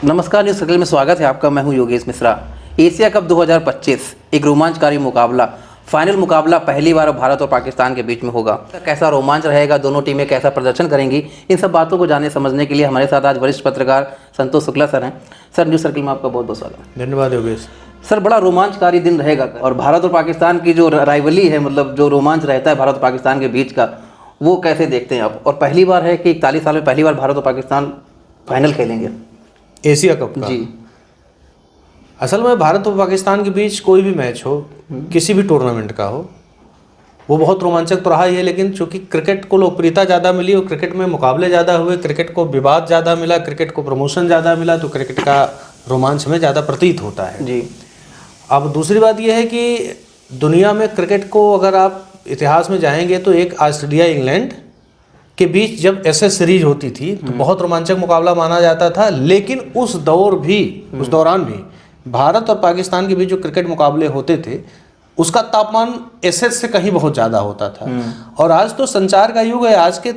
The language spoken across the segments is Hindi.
नमस्कार, न्यूज़ सर्कल में स्वागत है आपका। मैं हूं योगेश मिश्रा। एशिया कप 2025 एक रोमांचकारी मुकाबला, फाइनल मुकाबला पहली बार भारत और पाकिस्तान के बीच में होगा। कैसा रोमांच रहेगा, दोनों टीमें कैसा प्रदर्शन करेंगी, इन सब बातों को जानने समझने के लिए हमारे साथ आज वरिष्ठ पत्रकार संतोष शुक्ला सर हैं। सर, न्यूज़ सर्कल में आपका बहुत बहुत स्वागत। धन्यवाद योगेश। सर, बड़ा रोमांचकारी दिन रहेगा और भारत और पाकिस्तान की जो राइवली है, मतलब जो रोमांच रहता है भारत और पाकिस्तान के बीच का, वो कैसे देखते हैं आप? और पहली बार है कि 41 साल में पहली बार भारत और पाकिस्तान फाइनल खेलेंगे एशिया कप का। जी। असल में भारत और पाकिस्तान के बीच कोई भी मैच हो, किसी भी टूर्नामेंट का हो, वो बहुत रोमांचक तो रहा ही है। लेकिन चूंकि क्रिकेट को लोकप्रियता ज़्यादा मिली और क्रिकेट में मुकाबले ज़्यादा हुए, क्रिकेट को विवाद ज़्यादा मिला, क्रिकेट को प्रमोशन ज़्यादा मिला, तो क्रिकेट का रोमांच में ज़्यादा प्रतीत होता है जी। अब दूसरी बात यह है कि दुनिया में क्रिकेट को अगर आप इतिहास में जाएंगे तो एक ऑस्ट्रेलिया इंग्लैंड के बीच जब एशेज सीरीज होती थी तो बहुत रोमांचक मुकाबला माना जाता था। लेकिन उस दौरान भी भारत और पाकिस्तान के बीच जो क्रिकेट मुकाबले होते थे उसका तापमान एशेज से कहीं बहुत ज़्यादा होता था। और आज तो संचार का युग है। आज के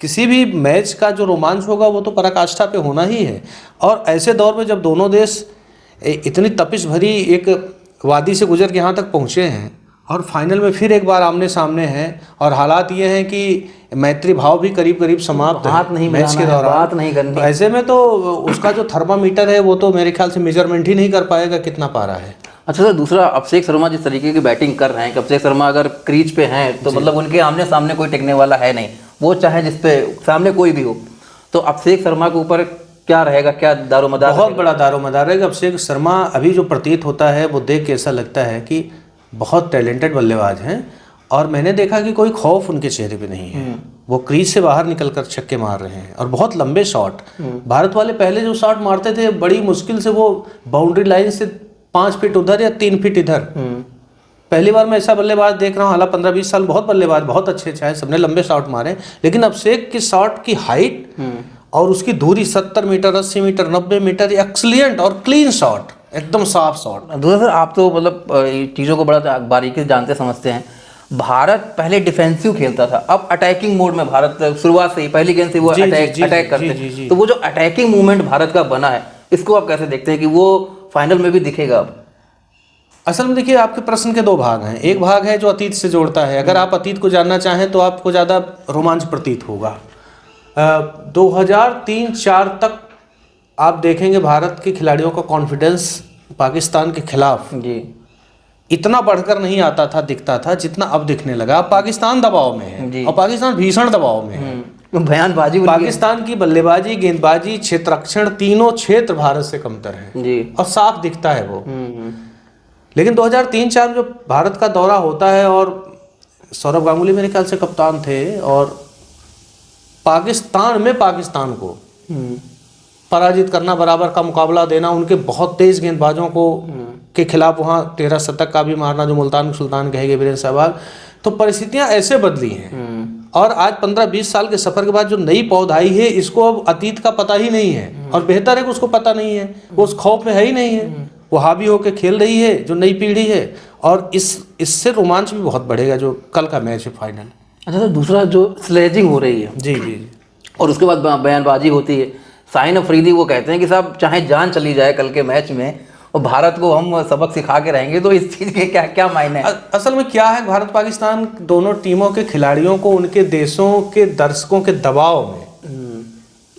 किसी भी मैच का जो रोमांच होगा वो तो पराकाष्ठा पे होना ही है। और ऐसे दौर में जब दोनों देश इतनी तपिश भरी एक वादी से गुजर के यहाँ तक पहुँचे हैं और फाइनल में फिर एक बार आमने सामने हैं और हालात ये हैं कि मैत्री भाव भी करीब करीब समाप्त है मैच के दौरान। बात नहीं करनी। ऐसे में तो उसका जो थर्मामीटर है वो तो मेरे ख्याल से मेजरमेंट ही नहीं कर पाएगा कितना पारा है। अच्छा सर, दूसरा, अभिषेक शर्मा जिस तरीके की बैटिंग कर रहे हैं कि अभिषेक शर्मा अगर क्रीज पे हैं तो मतलब उनके आमने सामने कोई टिकने वाला है नहीं, वो चाहे जिस पे सामने कोई भी हो। तो अभिषेक शर्मा के ऊपर क्या रहेगा, क्या दारोमदार? बहुत बड़ा दारोमदार रहेगा। अभिषेक शर्मा अभी जो प्रतीत होता है वो देख के ऐसा लगता है कि बहुत टैलेंटेड बल्लेबाज हैं और मैंने देखा कि कोई खौफ उनके चेहरे पे नहीं है। वो क्रीज से बाहर निकलकर छक्के मार रहे हैं और बहुत लंबे शॉट। भारत वाले पहले जो शॉट मारते थे बड़ी मुश्किल से वो बाउंड्री लाइन से 5 फीट उधर या 3 फीट इधर। पहली बार मैं ऐसा बल्लेबाज देख रहा हूँ। हालांकि 15-20 साल बहुत बल्लेबाज बहुत अच्छे चाहे सबने लंबे शॉट मारे, लेकिन अभिषेक की शॉट की हाइट और उसकी दूरी 70 मीटर 80 मीटर 90 मीटर एक्सीलेंट और क्लीन शॉट, एकदम साफ शॉट। दूसरा सर, आप तो मतलब चीज़ों को बड़ा बारीकी से जानते समझते हैं। भारत पहले डिफेंसिव खेलता था, अब अटैकिंग मोड में भारत शुरुआत से ही पहली गेंद से वो अटैक करते हैं। तो वो जो अटैकिंग मूवमेंट भारत का बना है, इसको आप कैसे देखते हैं कि वो फाइनल में भी दिखेगा अब? असल में देखिए, आपके प्रश्न के 2 भाग हैं। एक भाग है जो अतीत से जोड़ता है। अगर आप अतीत को जानना चाहें तो आपको ज़्यादा रोमांच प्रतीत होगा। 2003-04 तक आप देखेंगे भारत के खिलाड़ियों का कॉन्फिडेंस पाकिस्तान के खिलाफ इतना बढ़कर नहीं आता था, दिखता था जितना अब दिखने लगा। अब पाकिस्तान दबाव में है और पाकिस्तान भीषण दबाव में है। बयानबाजी, पाकिस्तान की बल्लेबाजी, गेंदबाजी, क्षेत्ररक्षण, तीनों क्षेत्र भारत से कमतर है और साफ दिखता है वो। लेकिन 2003-04 जो भारत का दौरा होता है और सौरव गांगुली मेरे ख्याल से कप्तान थे और पाकिस्तान में पाकिस्तान को पराजित करना, बराबर का मुकाबला देना, उनके बहुत तेज गेंदबाजों को के खिलाफ वहाँ 13 शतक का भी मारना जो मुल्तान सुल्तान कहेंगे वीरेंद्र सहवाग। तो परिस्थितियां ऐसे बदली हैं और आज 15-20 साल के सफर के बाद जो नई पौध आई है इसको अब अतीत का पता ही नहीं है और बेहतर है कि उसको पता नहीं है। वो उस खौफ में है ही नहीं है। वो हावी होकर खेल रही है जो नई पीढ़ी है और इससे रोमांच भी बहुत बढ़ेगा जो कल का मैच है फाइनल। अच्छा सर, दूसरा जो स्लेजिंग हो रही है जी और उसके बाद बयानबाजी होती है। शाहीन अफरीदी वो कहते हैं कि साहब चाहे जान चली जाए कल के मैच में और भारत को हम सबक सिखा के रहेंगे, तो इस चीज़ के क्या मायने हैं? असल में क्या है, भारत पाकिस्तान दोनों टीमों के खिलाड़ियों को उनके देशों के दर्शकों के दबाव में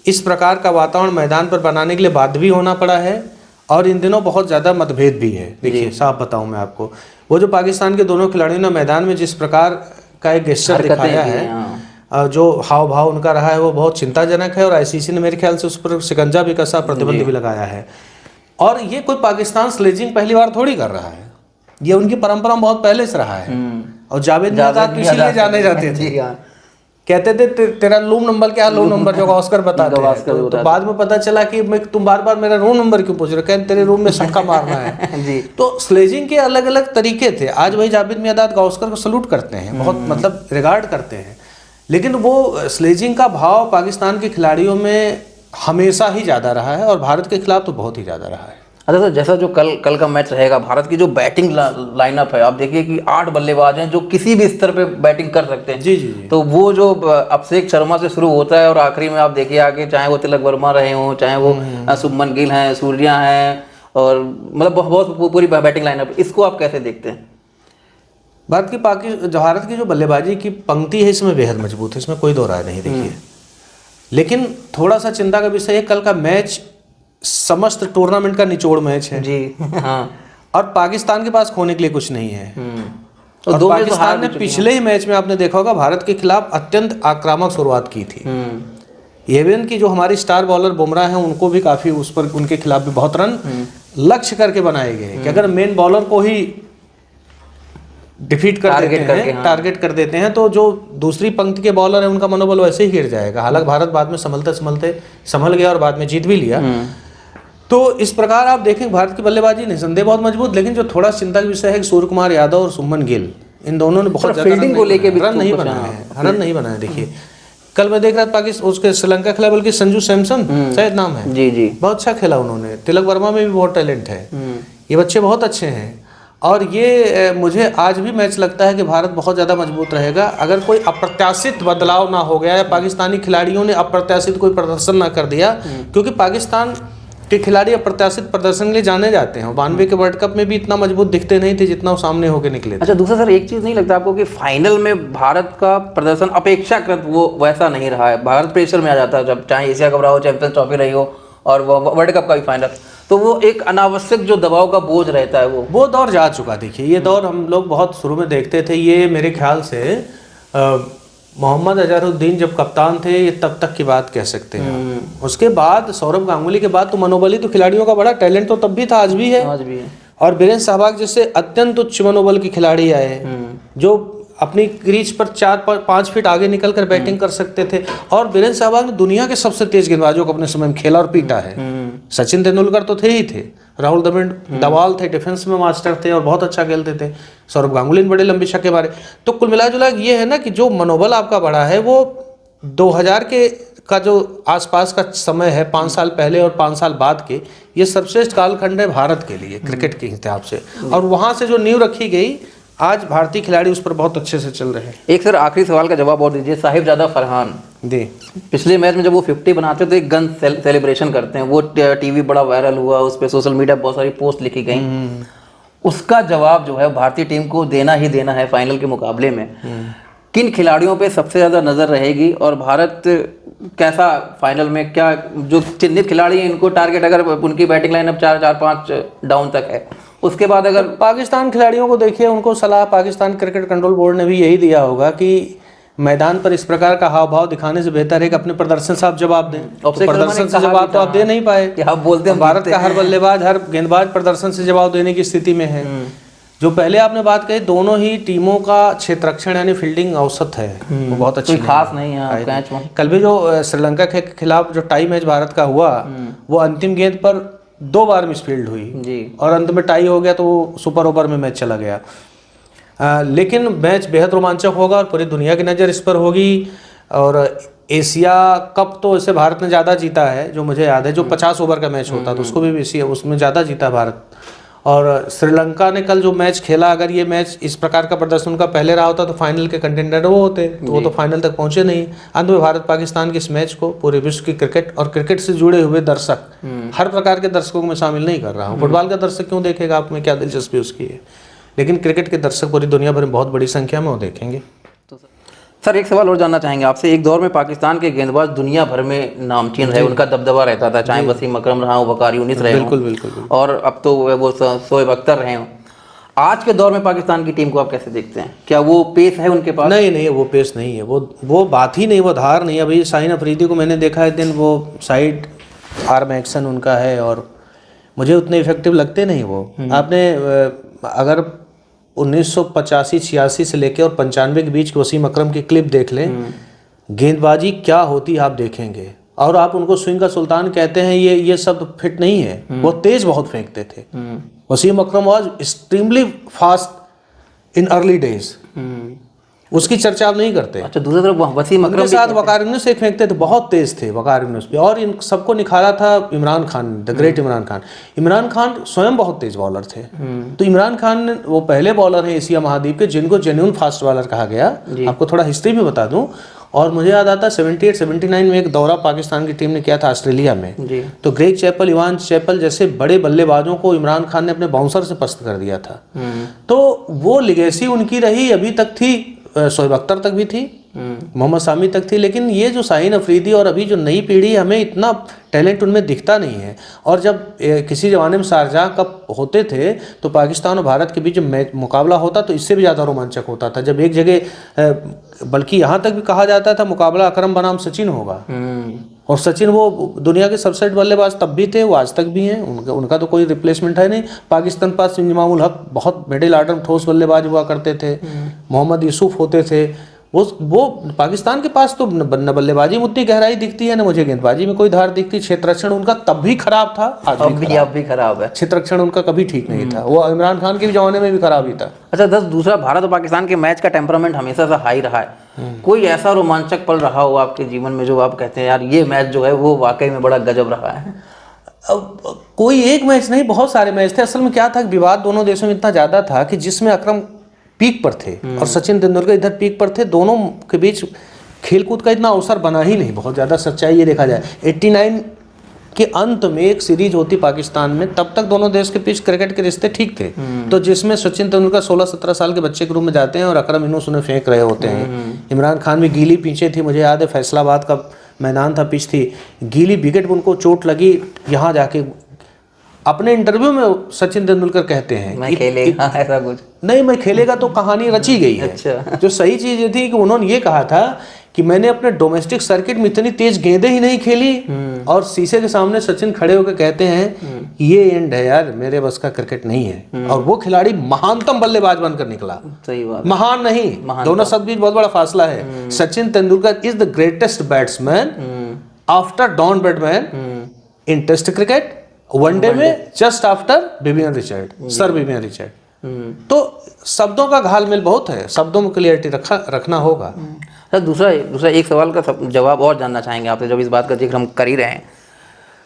इस प्रकार का वातावरण मैदान पर बनाने के लिए बाध्य भी होना पड़ा है और इन दिनों बहुत ज़्यादा मतभेद भी है। देखिए साफ बताऊं मैं आपको, वो जो पाकिस्तान के दोनों खिलाड़ियों ने मैदान में जिस प्रकार का एक गेस्चर दिखाया है, जो हाव भाव उनका रहा है वो बहुत चिंताजनक है और आईसीसी ने मेरे ख्याल से उस पर शिकंजा भी कसा, प्रतिबंध भी लगाया है। और ये कोई पाकिस्तान स्लेजिंग पहली बार थोड़ी कर रहा है, ये उनकी परंपरा बहुत पहले से रहा है। और जावेद मियादाद इसीलिए जाने जाते थे, कहते थे तेरा रूम नंबर क्या, रूम नंबर जो ऑस्कर बताते हैं। तो बाद में पता चला कि तुम बार बार मेरा रूम नंबर क्यों पूछ रहे हो, कहते तेरे रूम में छक्का मारना है जी। तो स्लेजिंग के अलग अलग तरीके थे। आज वही जावेद मियादाद गावस्कर को सलूट करते हैं, बहुत मतलब रिगार्ड करते हैं, लेकिन वो स्लेजिंग का भाव पाकिस्तान के खिलाड़ियों में हमेशा ही ज़्यादा रहा है और भारत के खिलाफ तो बहुत ही ज़्यादा रहा है। अच्छा सर, जैसा जो कल का मैच रहेगा, भारत की जो बैटिंग लाइनअप है, आप देखिए कि 8 बल्लेबाज हैं जो किसी भी स्तर पे बैटिंग कर सकते हैं। जी जी जी। तो वो जो अभिषेक शर्मा से शुरू होता है और आखिरी में आप देखिए आगे, चाहे वो तिलक वर्मा रहे हों, चाहे वो शुभमन गिल हैं, सूर्या हैं, और मतलब बहुत पूरी बैटिंग लाइनअप, इसको आप कैसे देखते हैं? भारत की जो बल्लेबाजी की पंक्ति है इसमें बेहद मजबूत है, इसमें कोई दो राय नहीं। देखिए, लेकिन थोड़ा सा चिंता का विषय है, कल का मैच समस्त टूर्नामेंट का निचोड़ मैच है जी हाँ। और पाकिस्तान के पास खोने के लिए कुछ नहीं है। तो और दो मैच तो पाकिस्तान हार ने भी चुके पिछले ही मैच में आपने देखा होगा भारत के खिलाफ अत्यंत आक्रामक शुरुआत की थी। इवन की जो हमारी स्टार बॉलर बुमराह हैं उनको भी काफी उस पर उनके खिलाफ भी बहुत रन लक्ष्य करके बनाए गए कि अगर मेन बॉलर को ही डिफीट कर देते हैं, टारगेट कर देते हैं, तो जो दूसरी पंक्ति के बॉलर हैं उनका मनोबल वैसे ही गिर जाएगा। हालांकि भारत बाद में संभल गया और बाद में जीत भी लिया। तो इस प्रकार आप देखें भारत की बल्लेबाजी निसंदेह बहुत मजबूत, लेकिन जो थोड़ा चिंता का विषय है कि सूर्य कुमार यादव और शुभमन गिल, इन दोनों ने बहुत ज्यादा फील्डिंग को लेके भी रन नहीं बनाए। देखिए, कल मैं देख रहा था पाकिस्तान उसके श्रीलंका खिलाफ, बल्कि संजू सैमसन शायद नाम है, जी जी, बहुत अच्छा खेला उन्होंने। तिलक वर्मा में भी बहुत टैलेंट है, ये बच्चे बहुत अच्छे हैं। और ये मुझे आज भी मैच लगता है कि भारत बहुत ज़्यादा मजबूत रहेगा अगर कोई अप्रत्याशित बदलाव ना हो गया या पाकिस्तानी खिलाड़ियों ने अप्रत्याशित कोई प्रदर्शन ना कर दिया, क्योंकि पाकिस्तान के खिलाड़ी अप्रत्याशित प्रदर्शन के लिए जाने जाते हैं। 92 के वर्ल्ड कप में भी इतना मजबूत दिखते नहीं थे जितना वो सामने होके निकले थे। अच्छा, दूसरा सर, एक चीज़ नहीं लगता आपको कि फाइनल में भारत का प्रदर्शन अपेक्षाकृत वो वैसा नहीं रहा है? भारत प्रेशर में आ जाता है, जब चाहे एशिया कप रहा हो, चैंपियंस ट्रॉफी रही हो, और वो वर्ल्ड कप का भी फाइनल, तो वो एक अनावश्यक जो दबाव का बोझ रहता है वो दौर जा चुका। देखिए, ये दौर हम लोग बहुत शुरू में देखते थे। ये मेरे ख्याल से मोहम्मद अजहरुद्दीन जब कप्तान थे, ये तब तक की बात कह सकते हैं। उसके बाद सौरभ गांगुली के बाद तो मनोबली तो खिलाड़ियों का बड़ा टैलेंट तो तब भी था, आज भी है। और वीरेंद्र सहवाग जैसे अत्यंत उच्च मनोबल के खिलाड़ी आए जो अपनी क्रीज पर 4-5 फीट आगे निकलकर बैटिंग कर सकते थे। और वीरेंद्र सहवाग ने दुनिया के सबसे तेज गेंदबाजों को अपने समय में खेला और पीटा है। सचिन तेंदुलकर तो थे ही थे, राहुल द्रविड़ दवाल थे, डिफेंस में मास्टर थे और बहुत अच्छा खेलते थे, सौरभ गांगुली ने बड़े लंबे छक्के मारे। तो कुल मिला जुला ये है ना कि जो मनोबल आपका बढ़ा है वो 2000 के का जो आसपास का समय है, 5 साल पहले और 5 साल बाद के, ये सर्वश्रेष्ठ कालखंड है भारत के लिए क्रिकेट के हिसाब से। और वहां से जो नींव रखी गई, आज भारतीय खिलाड़ी उस पर बहुत अच्छे से चल रहे हैं। एक सर आखिरी सवाल का जवाब और दीजिए। साहिबजादा फरहान जी, पिछले मैच में जब वो 50 बनाते तो एक गन सेलिब्रेशन करते हैं, वो टीवी बड़ा वायरल हुआ, उस पर सोशल मीडिया बहुत सारी पोस्ट लिखी गई। उसका जवाब जो है भारतीय टीम को देना ही देना है फाइनल के मुकाबले में। किन खिलाड़ियों पे सबसे ज़्यादा नज़र रहेगी और भारत कैसा फाइनल में, क्या जो चिन्हित खिलाड़ी हैं इनको टारगेट, अगर उनकी बैटिंग लाइनअप 4-5 डाउन तक है, उसके बाद अगर पाकिस्तान खिलाड़ियों को देखिए, उनको सलाह पाकिस्तान क्रिकेट कंट्रोल बोर्ड ने भी यही दिया होगा कि मैदान पर इस प्रकार का हाव भाव दिखाने से बेहतर है कि अपने प्रदर्शन से आप जवाब दें। तो प्रदर्शन से जवाब तो आप दे नहीं पाए। आप बोलते हैं भारत का हर बल्लेबाज, हर गेंदबाज प्रदर्शन से जवाब देने की स्थिति में है। जो पहले आपने बात कही, दोनों ही टीमों का क्षेत्ररक्षण यानी फील्डिंग औसत है, वो बहुत अच्छी, खास नहीं है। कल भी जो श्रीलंका के खिलाफ जो टाई मैच भारत का हुआ, वो अंतिम गेंद पर 2 बार मिसफील्ड हुई जी, और अंत में टाई हो गया तो सुपर ओवर में मैच चला गया। लेकिन मैच बेहद रोमांचक होगा और पूरी दुनिया की नज़र इस पर होगी। और एशिया कप तो इसे भारत ने ज़्यादा जीता है, जो मुझे याद है, जो 50 ओवर का मैच होता तो उसको भी एशिया उसमें ज़्यादा जीता भारत। और श्रीलंका ने कल जो मैच खेला, अगर ये मैच इस प्रकार का प्रदर्शन उनका पहले रहा होता तो फाइनल के कंटेंडर वो होते, तो वो तो फाइनल तक पहुंचे नहीं। अंत में भारत पाकिस्तान के इस मैच को पूरे विश्व की क्रिकेट और क्रिकेट से जुड़े हुए दर्शक, हर प्रकार के दर्शकों को मैं शामिल नहीं कर रहा हूँ। फुटबॉल का दर्शक क्यों देखेगा, आप में क्या दिलचस्पी उसकी है, लेकिन क्रिकेट के दर्शक पूरी दुनिया भर में बहुत बड़ी संख्या में वो देखेंगे। तो सर एक सवाल और जानना चाहेंगे आपसे। एक दौर में पाकिस्तान के गेंदबाज दुनिया भर में नामचीन रहे, उनका दबदबा रहता था, चाहे वसीम अकरम रहा हो, वकार यूनिस रहे हो, और अब तो वो शोएब अख्तर रहे हो। आज के दौर में पाकिस्तान की टीम को आप कैसे देखते हैं? क्या वो पेस है उनके पास? नहीं, वो पेस नहीं है, वो बात ही नहीं, वो धार नहीं। अभी शाहीन अफरीदी को मैंने देखा एक दिन, वो साइड आर्म एक्शन उनका है और मुझे उतने इफेक्टिव लगते नहीं वो। आपने अगर 1985-86 से लेकर और 95 के बीच वसीम अकरम की क्लिप देख लें, गेंदबाजी क्या होती आप देखेंगे। और आप उनको स्विंग का सुल्तान कहते हैं, ये शब्द फिट नहीं है। वो तेज बहुत फेंकते थे। Wasim Akram was extremely fast in early days. उसकी चर्चा आप नहीं करते। अच्छा, दूसरी तरफ वसीम अकरम उनके साथ वकार यूनुस एक फेंकते थे, बहुत तेज थे वकार यूनुस भी, और इन सबको निखारा था इमरान खान, द ग्रेट इमरान खान। इमरान खान स्वयं बहुत तेज बॉलर थे। तो इमरान खान वो पहले बॉलर हैं एशिया महाद्वीप के जिनको जेन्युइन फास्ट बॉलर कहा गया। आपको थोड़ा हिस्ट्री भी बता दूं, और मुझे याद आता है 78-79 में एक दौरा पाकिस्तान की टीम ने किया था ऑस्ट्रेलिया में। जी। तो ग्रेग चैपल, इवान चैपल जैसे बड़े बल्लेबाजों को इमरान खान ने अपने बाउंसर से पस्त कर दिया था। तो वो लिगेसी उनकी रही, अभी तक थी, शोएब अख्तर तक भी थी, मोहम्मद सामी तक थी, लेकिन ये जो शाहीन अफरीदी और अभी जो नई पीढ़ी, हमें इतना टैलेंट उनमें दिखता नहीं है। और जब किसी ज़माने में शारजाह कप होते थे तो पाकिस्तान और भारत के बीच मैच मुकाबला होता तो इससे भी ज़्यादा रोमांचक होता था। जब एक जगह बल्कि यहाँ तक भी कहा जाता था मुकाबला अकरम बनाम सचिन होगा, और सचिन वो दुनिया के सबसे बल्लेबाज तब भी थे, वो आज तक भी हैं, उनका तो कोई रिप्लेसमेंट है नहीं। पाकिस्तान पास इंजमामुल हक बहुत मिडिल आर्डर ठोस बल्लेबाज हुआ करते थे, मोहम्मद यूसुफ होते थे। वो पाकिस्तान के पास तो न बल्लेबाजी में उतनी गहराई दिखती है, न मुझे गेंदबाजी में कोई धार दिखती। क्षेत्ररक्षण उनका तब भी खराब था, आज भी खराब है। क्षेत्ररक्षण उनका कभी ठीक नहीं था, वो इमरान खान के भी जमाने में भी खराब ही था। अच्छा, दूसरा भारत और पाकिस्तान के मैच का टेम्परामेंट हमेशा से हाई रहा है। कोई ऐसा रोमांचक पल रहा हो आपके जीवन में जो आप कहते हैं यार ये मैच जो है वो वाकई में बड़ा गजब रहा है? अब कोई एक मैच नहीं, बहुत सारे मैच थे। असल में क्या था, विवाद दोनों देशों में इतना ज्यादा था कि जिसमें अकरम पीक पर थे और सचिन तेंदुलकर इधर पीक पर थे, दोनों के बीच खेलकूद का इतना अवसर बना ही नहीं बहुत ज़्यादा। सच्चाई ये देखा जाए, 89 के अंत में एक सीरीज होती पाकिस्तान में, तब तक दोनों देश के बीच क्रिकेट के रिश्ते ठीक थे। तो जिसमें सचिन तेंदुलकर 16-17 साल के बच्चे के रूप में जाते हैं और अकरम इन्हों उन्हें फेंक रहे होते हैं। इमरान खान भी गीली पीछे थी, मुझे याद है फैसलाबाद का मैदान था, पिच थी, गीली विकेट पर उनको चोट लगी। यहाँ जाके अपने इंटरव्यू में सचिन तेंदुलकर कहते हैं मैं खेलेगा ऐसा कुछ नहीं, मैं खेलेगा तो कहानी रची गई है। अच्छा। जो सही चीज ये थी कि उन्होंने ये कहा था कि मैंने अपने डोमेस्टिक सर्किट में इतनी तेज गेंदें ही नहीं खेली, और शीशे के सामने सचिन खड़े होकर कहते हैं ये एंड है यार, मेरे बस का क्रिकेट नहीं है। और वो खिलाड़ी महानतम बल्लेबाज बनकर निकला। सही बात। महान नहीं, दोनों शब्द बीच बहुत बड़ा फासला है। Sachin Tendulkar is the greatest batsman after Don Bradman in Test cricket, one day में just after Vivian Richard, sir Vivian Richard. तो शब्दों का घालमेल बहुत है, शब्दों में क्लियरिटी रखना होगा। सर दूसरा एक सवाल का जवाब और जानना चाहेंगे आपसे, जब इस बात का जिक्र हम कर ही रहे हैं।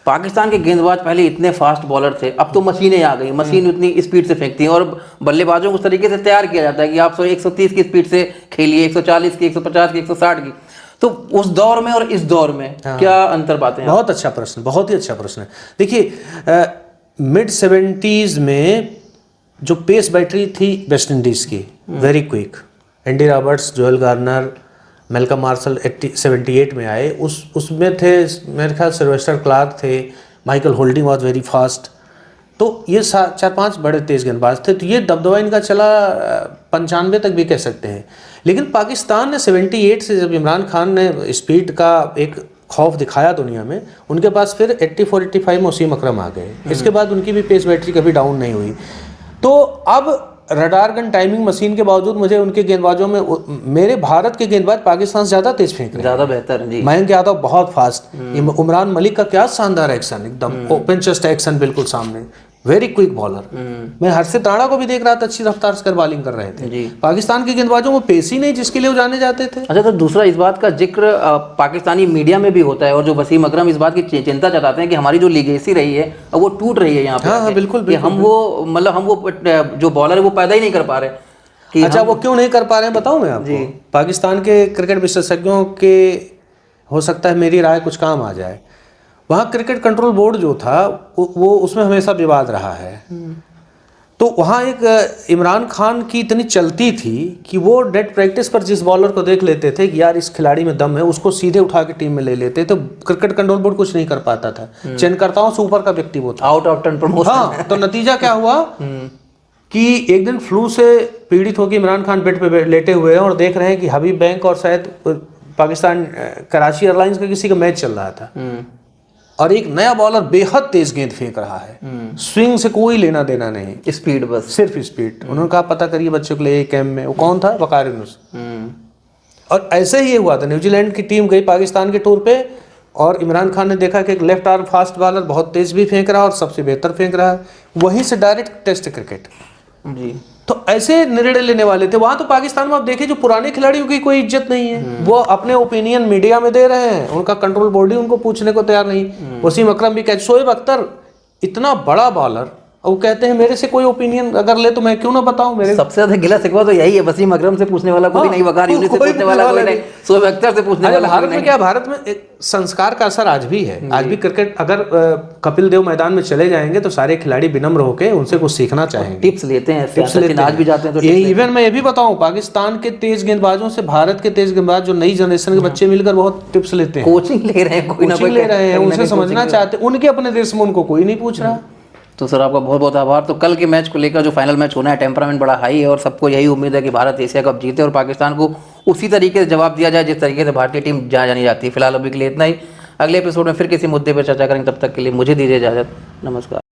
पाकिस्तान के गेंदबाज पहले इतने फास्ट बॉलर थे, अब तो मशीनें आ गई, मशीन उतनी स्पीड से फेंकती हैं और बल्लेबाजों को उस तरीके से तैयार किया जाता है कि आप 130 की स्पीड से खेलिए, 140 की, 150 की, 160 की। तो उस दौर में और इस दौर में क्या अंतर पाते हैं? बहुत अच्छा प्रश्न, बहुत ही अच्छा प्रश्न है। देखिए मिड 70s में जो पेस बैटरी थी वेस्ट इंडीज की, very quick, Andy Roberts, Joel Garner, Malcolm martial 78 में आए, उसमें थे मेरे ख्याल सिल्वेस्टर क्लार्क थे, Michael holding was very fast. तो ये 4-5 बड़े तेज गेंदबाज थे। तो ये दबदबा इनका चला 95 तक भी कह सकते हैं। लेकिन पाकिस्तान ने 78 से जब इमरान खान ने स्पीड का एक खौफ दिखाया दुनिया में, उनके पास फिर 84-85 में वसीम अकरम आ गए। इसके बाद उनकी भी पेस बैटरी कभी डाउन नहीं हुई। तो अब रडार गन टाइमिंग मशीन के बावजूद मुझे उनके गेंदबाजों में, मेरे भारत के गेंदबाज पाकिस्तान से ज़्यादा तेज फेंक रहे हैं, ज़्यादा बेहतर जी। मयंक यादव बहुत फास्ट, उमरान मलिक का क्या शानदार एक्शन, एकदम ओपन चेस्ट एक्शन बिल्कुल सामने, वेरी क्विक बॉलर। मैं हर्षित राणा को भी देख रहा था, अच्छी रफ्तार से बॉलिंग कर रहे थे। पाकिस्तान के गेंदबाजों में पेस ही नहीं जिसके लिए वो जाने जाते थे। अच्छा, तो दूसरा इस बात का जिक्र पाकिस्तानी मीडिया में भी होता है, और जो वसीम अकरम इस बात की चिंता जताते हैं कि हमारी जो लीगेसी रही है अब वो टूट रही है यहाँ पे। हाँ, बिल्कुल, हम वो जो बॉलर है वो पैदा ही नहीं कर पा रहे कि अच्छा, वो क्यों नहीं कर पा रहे हैं बताऊं मैं आपको। पाकिस्तान के क्रिकेट विशेषज्ञों के, हो सकता है मेरी राय कुछ काम आ जाए, वहाँ क्रिकेट कंट्रोल बोर्ड जो था वो उसमें हमेशा विवाद रहा है। तो वहाँ एक इमरान खान की इतनी चलती थी कि वो डेट प्रैक्टिस पर जिस बॉलर को देख लेते थे कि यार इस खिलाड़ी में दम है, उसको सीधे उठा के टीम में ले लेते। तो क्रिकेट कंट्रोल बोर्ड कुछ नहीं कर पाता था, चयनकर्ताओं से ऊपर का व्यक्ति वो था, आउट ऑफ टर्न प्रमोशन। हाँ, तो नतीजा क्या हुआ कि एक दिन फ्लू से पीड़ित होकर इमरान खान बेड पे लेटे हुए हैं और देख रहे हैं कि हबीब बैंक और शायद पाकिस्तान कराची एयरलाइंस का किसी का मैच चल रहा था, और एक नया बॉलर बेहद तेज गेंद फेंक रहा है, स्विंग से कोई लेना देना नहीं, स्पीड बस, सिर्फ स्पीड। उन्होंने कहा पता करिए बच्चों के लिए कैंप में। वो कौन था? वकार यूनुस। और ऐसे ही हुआ था, न्यूजीलैंड की टीम गई पाकिस्तान के टूर पे, और इमरान खान ने देखा कि एक लेफ्ट आर्म फास्ट बॉलर बहुत तेज भी फेंक रहा है और सबसे बेहतर फेंक रहा है, वहीं से डायरेक्ट टेस्ट क्रिकेट। जी। तो ऐसे निर्णय लेने वाले थे। वहां तो पाकिस्तान में आप देखें जो पुराने खिलाड़ियों की कोई इज्जत नहीं है, वो अपने ओपिनियन मीडिया में दे रहे हैं, उनका कंट्रोल बॉडी उनको पूछने को तैयार नहीं। वसीम अकरम भी कहते, शोएब अख्तर इतना बड़ा बॉलर, और वो कहते हैं मेरे से कोई ओपिनियन अगर ले तो मैं क्यों ना बताऊं। मेरे सबसे ज्यादा गिला शिकवा तो यही है, वसीम अकरम से पूछने वाला कोई नहीं, वकार यूनिस से कोई पूछने वाला कोई नहीं, शोएब अख्तर से पूछने वाला कोई भारत में नहीं। क्या, भारत में एक संस्कार का असर आज भी है। आज भी क्रिकेट, अगर कपिल देव मैदान में चले जाएंगे तो सारे खिलाड़ी विनम्र होकर उनसे कुछ सीखना चाहेंगे, टिप्स लेते हैं, टिप्स लेते सचिन आज भी जाते हैं तो ये इवन मैं ये भी बताऊं, पाकिस्तान के तेज गेंदबाजों से भारत के तेज गेंदबाज जो नई जनरेशन के बच्चे मिलकर बहुत टिप्स लेते हैं, कोचिंग ले रहे हैं, कोई ना कोचिंग कोई ले रहे हैं, कहीं ना उनसे कहीं समझना coaching चाहते हैं। उनके अपने देश में उनको कोई नहीं पूछ रहा। तो सर आपका बहुत बहुत आभार। तो कल के मैच को लेकर जो फाइनल मैच होना है, टेम्परामेंट बड़ा हाई है और सबको यही उम्मीद है कि भारत एशिया कप जीते और पाकिस्तान को उसी तरीके से जवाब दिया जाए जिस तरीके से भारतीय टीम जहाँ जानी जाती है। फिलहाल अभी के लिए इतना ही, अगले एपिसोड में फिर किसी मुद्दे पर चर्चा करेंगे। तब तक के लिए मुझे दीजिए इजाज़त, नमस्कार।